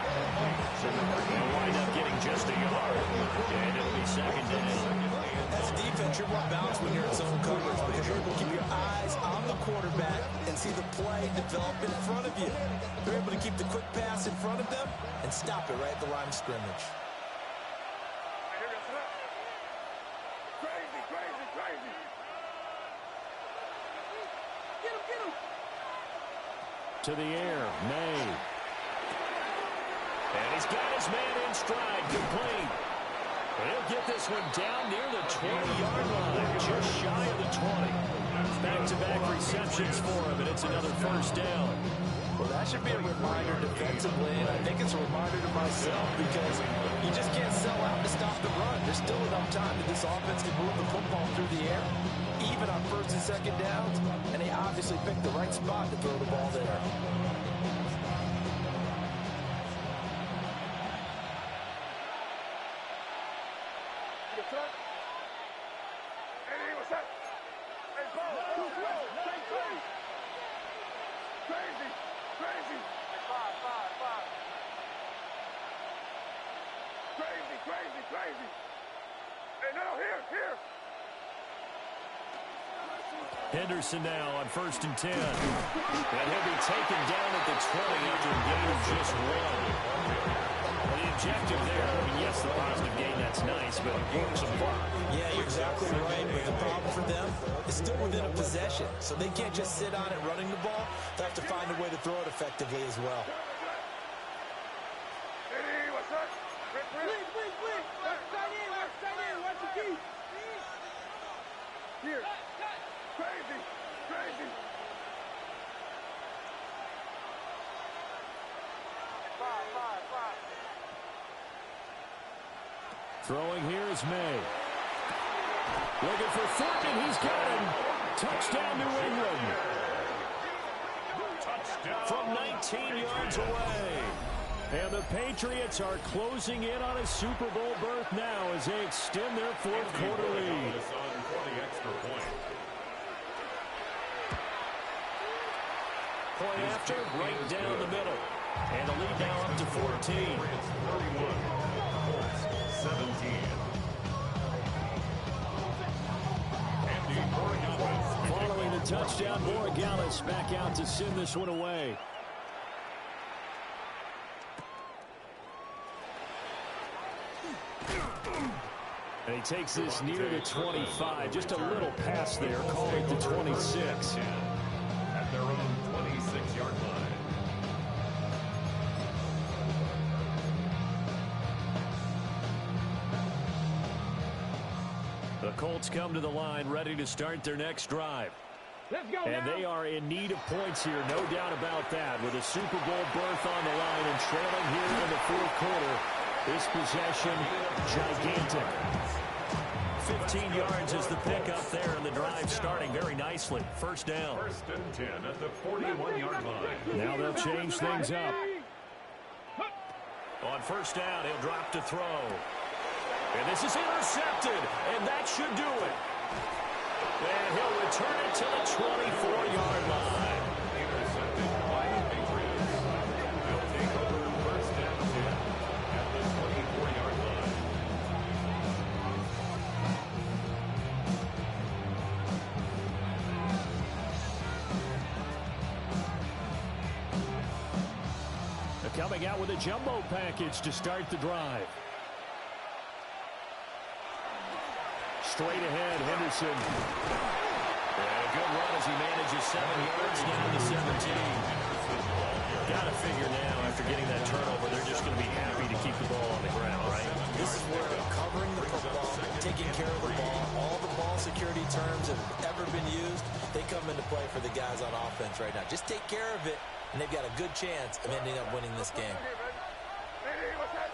They'll wind up getting just a yard, and it'll be 2nd down. As a defense, you're more balanced when you're in zone coverage because you're able to keep your eyes on the quarterback and see the play develop in front of you. You're able to keep the quick pass in front of them and stop it right at the line of scrimmage. Crazy. Get him. To the air, May. And he's got his man in stride, complete. He'll get this one down near the 20-yard line, just shy of the 20. Back-to-back receptions for him, and it's another 1st down. Well, that should be a reminder defensively, and I think it's a reminder to myself because you just can't sell out to stop the run. There's still enough time that this offense can move the football through the air, even on first and second downs, and they obviously picked the right spot to throw the ball there. Crazy. Hey, no, here. Henderson now on 1st and 10. And he'll be taken down at the 20 after a gain of just 1. Well, the objective there, I mean, yes, the positive gain, that's nice, but some fun. Yeah, you're exactly right, but the problem for them is still within a possession, so they can't just sit on it running the ball. They have to find a way to throw it effectively as well. Hey, what's up? Here. Crazy. Five. Throwing here is May. Looking for Thornton. He's got him. Touchdown, New England. Touchdown. From 19 yards away. And the Patriots are closing in on a Super Bowl berth now as they extend their fourth quarter lead. For the extra point. Point after, right down the middle. And the lead now up to 14. 31. Colts 17. Following the touchdown, Borregales back out to send this one away. And he takes this near the 25. Just a little pass there. Call it the 26. At their own 26-yard line. The Colts come to the line ready to start their next drive. Let's go And now. they are in need of points here, no doubt about that. With a Super Bowl berth on the line and trailing here in the fourth quarter. This possession, gigantic. 15 yards is the pickup there, and the drive starting very nicely. First down. 1st and 10 at the 41-yard line. Now they'll change things up. On first down, he'll drop to throw. And this is intercepted, and that should do it. And he'll return it to the 24-yard line. Intercepted by the Patriots. They'll take over 1st and 10 at the 24-yard line. They're coming out with a jumbo package to start the drive. Straight ahead, Henderson. And a good run as he manages 7 yards down to 17. Got to figure now, after getting that turnover, they're just going to be happy to keep the ball on the ground, right? This is where covering the football, taking care of the ball, all the ball security terms that have ever been used, they come into play for the guys on offense right now. Just take care of it, and they've got a good chance of ending up winning this game. Hey, what's that?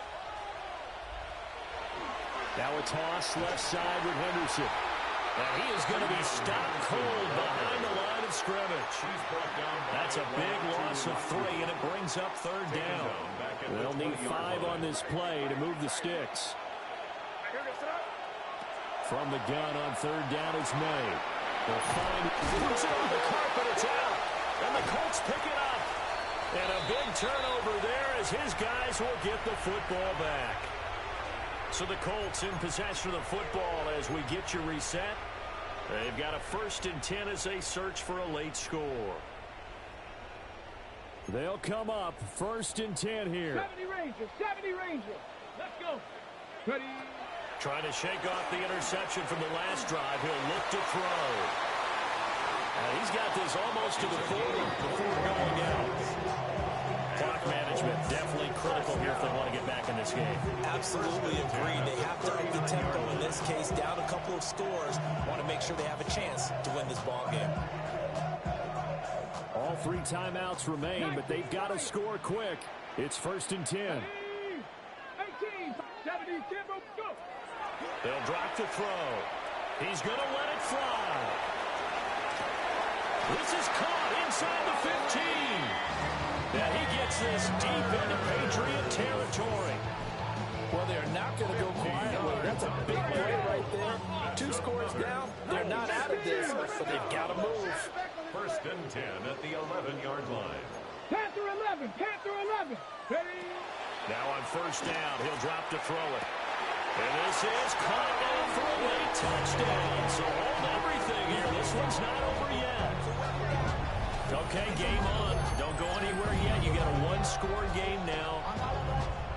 Now a toss left side with Henderson. And he is going to be stopped cold behind the line of scrimmage. That's a big loss of 3, and it brings up third down. They'll need 5 on this play to move the sticks. From the gun on third down is May. They'll find puts it on the carpet, it's out. And the Colts pick it up. And a big turnover there as his guys will get the football back. So the Colts in possession of the football as we get you reset. They've got a 1st and 10 as they search for a late score. They'll come up 1st and 10 here. 70 Ranger. Let's go. Ready. Trying to shake off the interception from the last drive. He'll look to throw. And he's got this almost to the 40 before going out. Clock management definitely critical here if they want to get back in this game. Absolutely agreed. They have to up the tempo in this case, down a couple of scores. Want to make sure they have a chance to win this ball game. All All 3 timeouts remain, but they've got to score quick. It's 1st and 10. 18, 70, go. They'll drop the throw. He's going to let it fly. This is caught inside the 15. Now he gets this deep into Patriot territory. Well, they're not going to go quietly. That's a big play right there. 2 scores down. They're not out of this, but they've got to move. 1st and 10 at the 11-yard line. Panther 11, Panther 11. Ready? Now on 1st down, he'll drop to throw it. And this is caught down for a late touchdown. So hold everything here. This one's not over yet. Okay, game on. Don't go anywhere yet. You got a 1-score game now.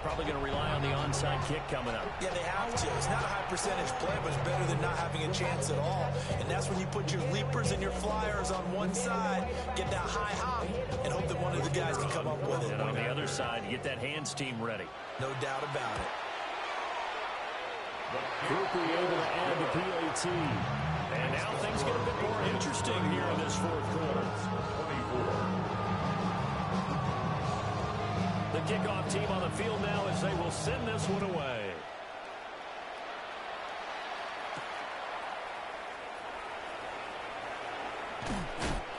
Probably going to rely on the onside kick coming up. Yeah, they have to. It's not a high-percentage play, but it's better than not having a chance at all. And that's when you put your leapers and your flyers on one side, get that high hop, and hope that one of the guys can come up with it. And on the other side, you get that hands team ready. No doubt about it. Cooper able to add the PAT. And now things get a bit more interesting here in this 4th quarter. 24. The kickoff team on the field now as they will send this one away.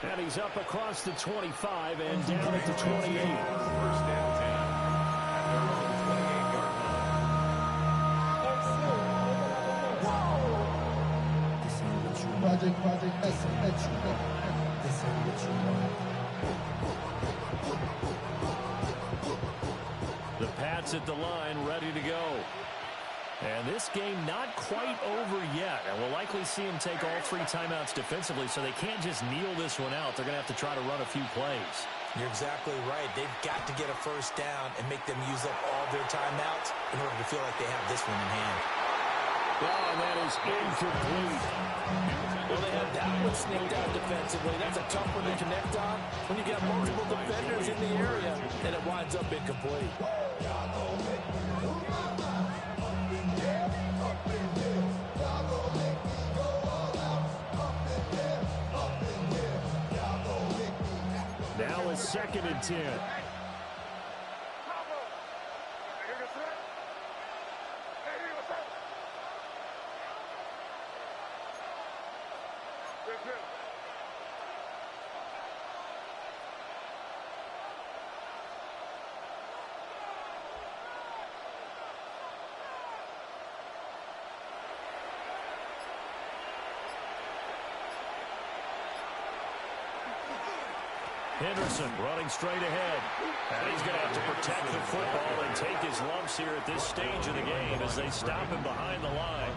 And he's up across the 25 and down at the 28. 1st and 10 at their own 28-yard line. Project The Pats at the line, ready to go. And this game not quite over yet. And we'll likely see them take all 3 timeouts defensively, so they can't just kneel this one out. They're going to have to try to run a few plays. You're exactly right. They've got to get a 1st down and make them use up all their timeouts in order to feel like they have this one in hand. Oh, and that is incomplete. Well, they had that one sneaked out defensively. That's a tough one to connect on when you got multiple defenders in the area, and it winds up incomplete. Now it's 2nd and 10. Henderson running straight ahead. And he's going to have to protect the football and take his lumps here at this stage of the game as they stop him behind the line.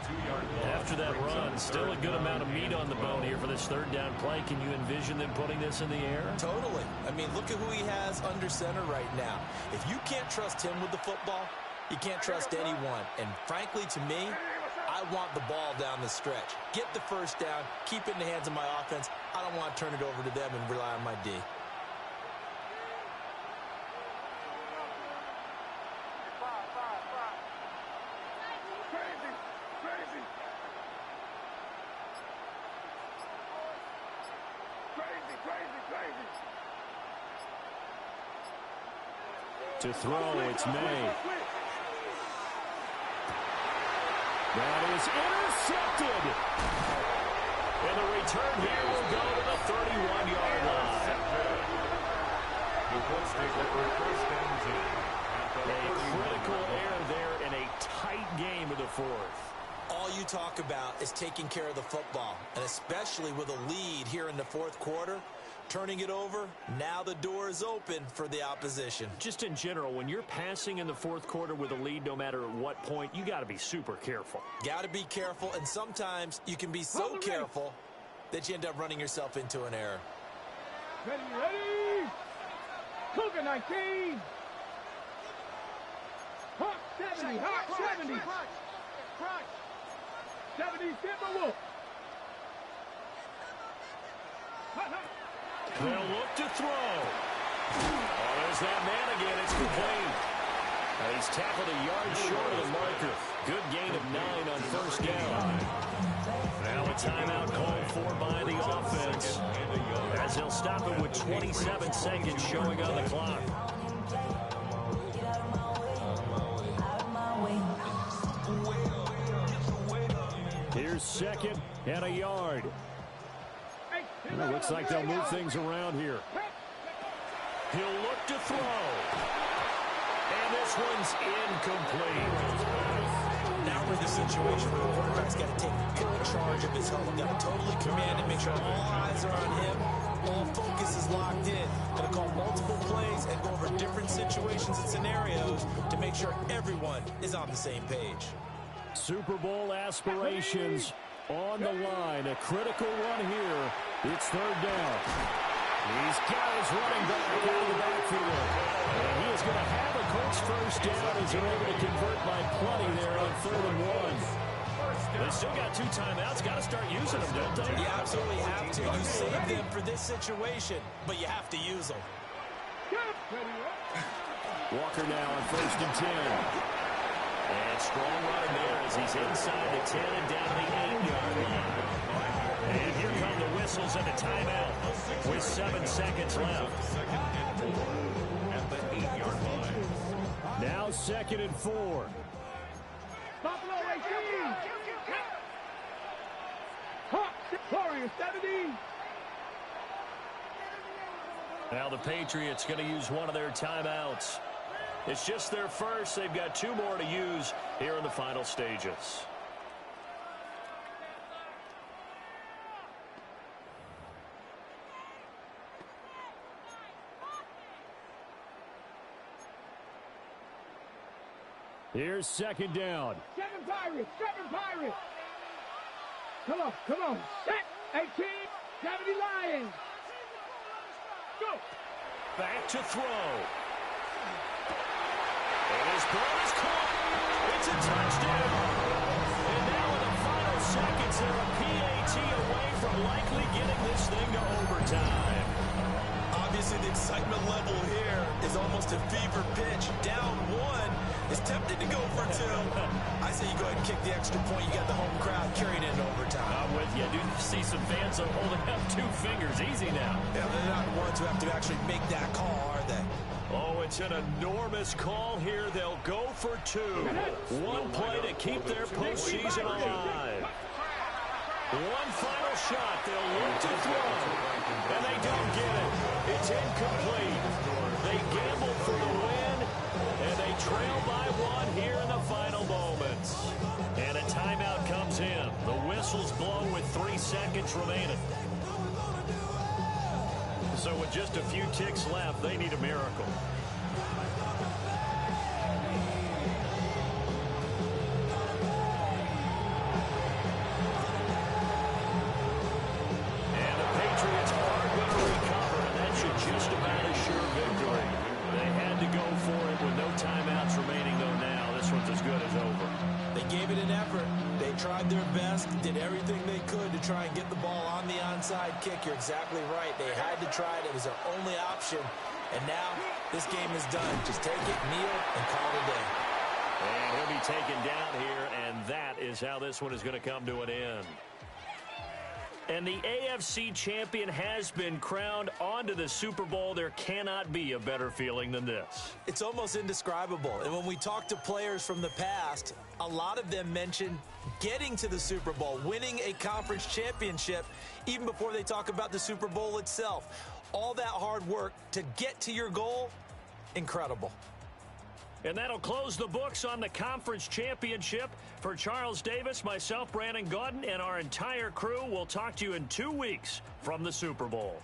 After that run, still a good amount of meat on the bone here for this 3rd down play. Can you envision them putting this in the air? Totally. I mean, look at who he has under center right now. If you can't trust him with the football, you can't trust anyone. And frankly, to me, I want the ball down the stretch. Get the 1st down, keep it in the hands of my offense. I don't want to turn it over to them and rely on my D. To throw, it's May. That is intercepted. And the return here will go to the 31-yard line. The Colts take over 1st and 10. A critical error there in a tight game of the 4th. All you talk about is taking care of the football, and especially with a lead here in the 4th quarter. Turning it over, now the door is open for the opposition. Just in general, when you're passing in the 4th quarter with a lead, no matter at what point, you got to be super careful. Got to be careful, and sometimes you can be so careful that you end up running yourself into an error. Ready, ready. Cougar 19. Hawk 70, Hawk 70. 70, Timber Wolf. They'll look to throw. Oh, there's that man again. It's complete. And he's tackled a yard short of the marker. Good gain of 9 on 1st down. Now timeout called for by the offense, as they'll stop it with 27 seconds showing on the clock. Here's second and a yard. And it looks like they'll move things around here. He'll look to throw. And this one's incomplete. Now we're in the situation where the quarterback's got to take full charge of his health. Got to totally command and make sure all eyes are on him. All focus is locked in. Going to call multiple plays and go over different situations and scenarios to make sure everyone is on the same page. Super Bowl aspirations on the line. A critical one here. It's third down. He's got his running back out of the backfield. And he is going to have a Colts first down as they're able to convert by plenty there on 3rd and 1. They still got 2 timeouts. Got to start using them, don't they? You absolutely have to. You save them for this situation, but you have to use them. Walker now on 1st and 10. And strong run there as he's inside the 10 and down the 8-yard line. And here come the whistles and a timeout with 7 seconds left. At the 8-yard line. Now 2nd and 4. Buffalo 18. Warriors 70. Now the Patriots going to use one of their timeouts. It's just their first. They've got 2 more to use here in the final stages. Here's 2nd down. 7 Pirates. 7 Pirates. Come on. Come on. Set. 18. 70 Lions. Go. Back to throw. And his ball is caught. It's a touchdown. And now in the final seconds, they're a PAT away from likely getting this thing to overtime. Obviously, the excitement level here is almost a fever pitch. Down 1 is tempted to go for 2. I say you go ahead and kick the extra point. You got the home crowd carrying it into overtime. I'm with you. I do see some fans holding up 2 fingers. Easy now. Yeah, they're not the ones who have to actually make that call, are they? Oh, it's an enormous call here. They'll go for 2. 1 play to keep their postseason alive. 1 final shot. They'll look to throw. And they don't get it. It's incomplete. They gambled for the win, and they trail by 1 here in the final moments. And a timeout comes in. The whistle's blown with 3 seconds remaining. So with just a few ticks left, they need a miracle. And the Patriots are going to recover, and that should just about assure victory. They had to go for it with no timeouts remaining, though now. This one's as good as over. They gave it an effort. They tried their best, did everything they could to try and get the ball on the onside kick. You're exactly right. They had to try it. It was their only option. And now this game is done. Just take it, kneel, and call it a day. And he'll be taken down here, and that is how this one is going to come to an end. And the AFC champion has been crowned onto the Super Bowl. There cannot be a better feeling than this. It's almost indescribable. And when we talk to players from the past, a lot of them mention getting to the Super Bowl, winning a conference championship, even before they talk about the Super Bowl itself. All that hard work to get to your goal, incredible. And that'll close the books on the conference championship. For Charles Davis, myself, Brandon Gaudin, and our entire crew, we'll talk to you in 2 weeks from the Super Bowl.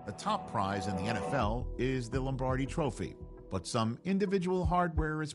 The top prize in the NFL is the Lombardi Trophy, but some individual hardware is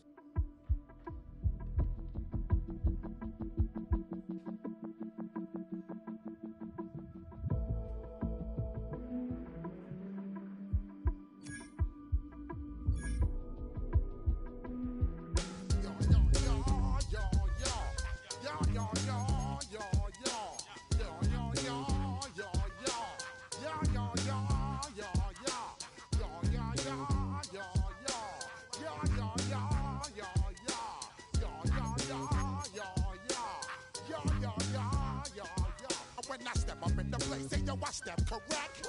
when I step up in the place, say yo, I step correct.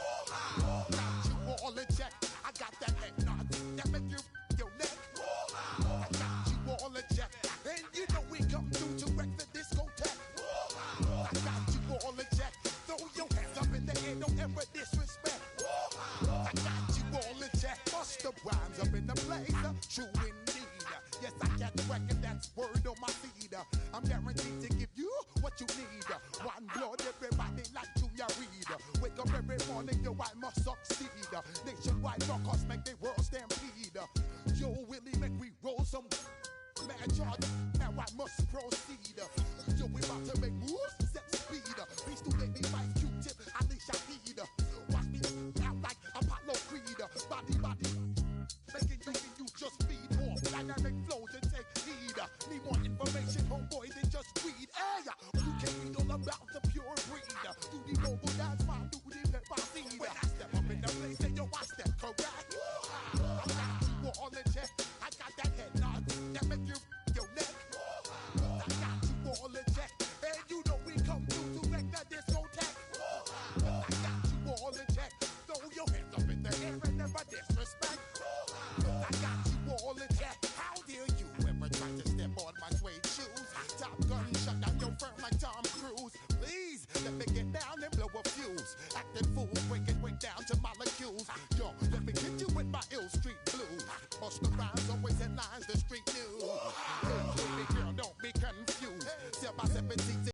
Got you all in check. I got that head nod that make you your neck. I got you all in check, and you know we come through to wreck the discotheque. I got you all in check. Throw your hands up in the air, don't ever disrespect. I got you all in check. Bust the rhymes up in the place, true indeed. Yes, I got the record, that's word on my feed. I'm guaranteed to give you what you need. One blood, everybody like Junior Reed. Wake up every morning, yo, I must succeed. Nationwide rockers make the world stampede. Yo, Willie, make we roll some mad charge. Now I must proceed. Yo, we about to make moves.